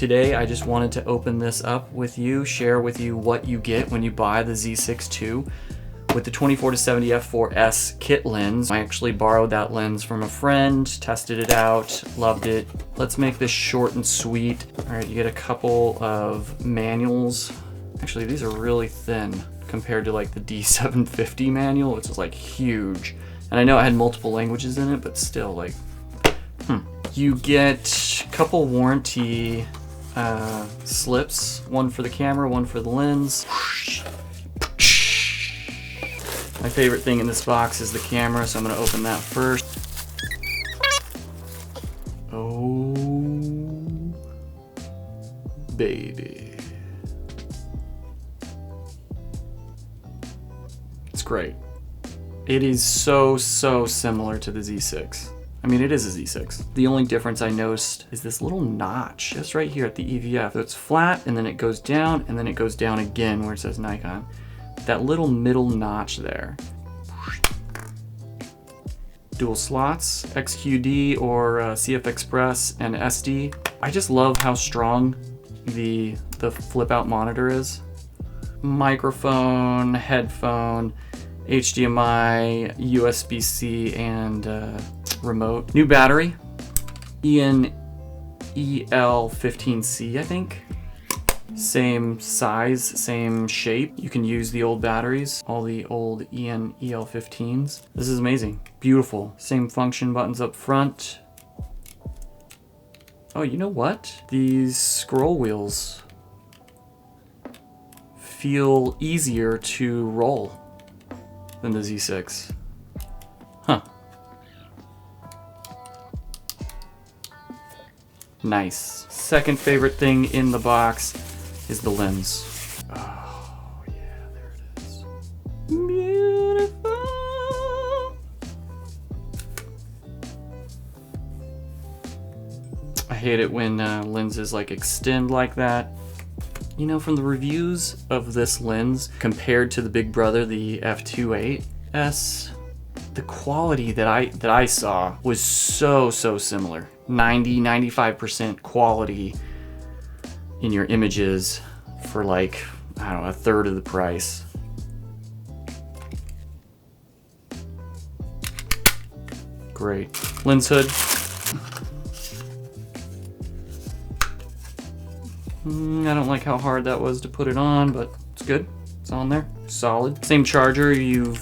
today I just wanted to open this up with you, share with you what you get when you buy the Z6 II with the 24-70 f4S kit lens. I actually borrowed that lens from a friend, tested it out, loved it. Let's make this short and sweet. All right, you get a couple of manuals. Actually, these are really thin compared to like the D750 manual, which is like huge. And I know it had multiple languages in it, but still like, You get a couple warranty slips, one for the camera, one for the lens. My favorite thing in this box is the camera, so I'm gonna open that first. Oh, baby. It's great. It is so similar to the Z6. I mean, it is a Z6. The only difference I noticed is this little notch just right here at the EVF. So it's flat and then it goes down and then it goes down again where it says Nikon. That little middle notch there. Dual slots, XQD or CF Express and SD. I just love how strong the flip out monitor is. Microphone, headphone, HDMI, USB-C, and remote. New battery, EL15C, I think. Same size, same shape. You can use the old batteries, all the old EL15s. This is amazing, beautiful. Same function buttons up front. Oh, you know what? These scroll wheels feel easier to roll than the Z6. Huh. Nice. Second favorite thing in the box is the lens. Oh, yeah, there it is. Beautiful. I hate it when lenses like extend like that. You know, from the reviews of this lens compared to the big brother, the f2.8S, the quality that I saw was so similar. 90-95% quality in your images for like, I don't know, a third of the price. Great. Lens hood. I don't like how hard that was to put it on, but it's good. It's on there. Solid. Same charger you've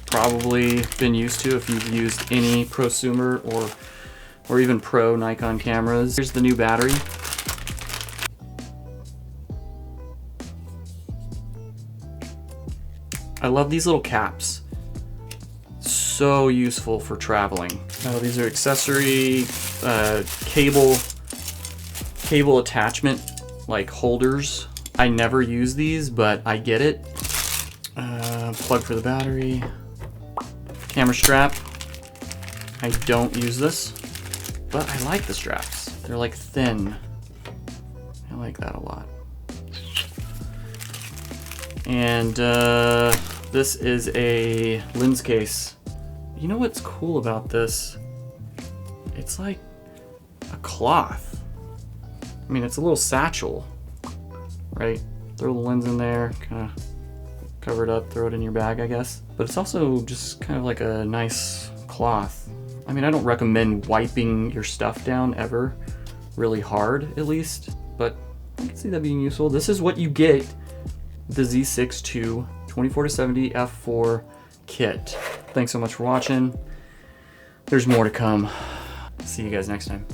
probably been used to if you've used any prosumer or even pro Nikon cameras. Here's the new battery. I love these little caps. So useful for traveling. Oh, these are accessory cable attachment like holders. I never use these, but I get it. Plug for the battery. Camera strap. I don't use this, but I like the straps. They're like thin. I like that a lot. And this is a lens case. You know what's cool about this? It's like a cloth. I mean, it's a little satchel, right? Throw the lens in there, kind of cover it up, throw it in your bag, I guess. But it's also just kind of like a nice cloth. I mean, I don't recommend wiping your stuff down ever, really hard at least, but I can see that being useful. This is what you get with the Z6 II 24-70 f4 kit. Thanks so much for watching. There's more to come. See you guys next time.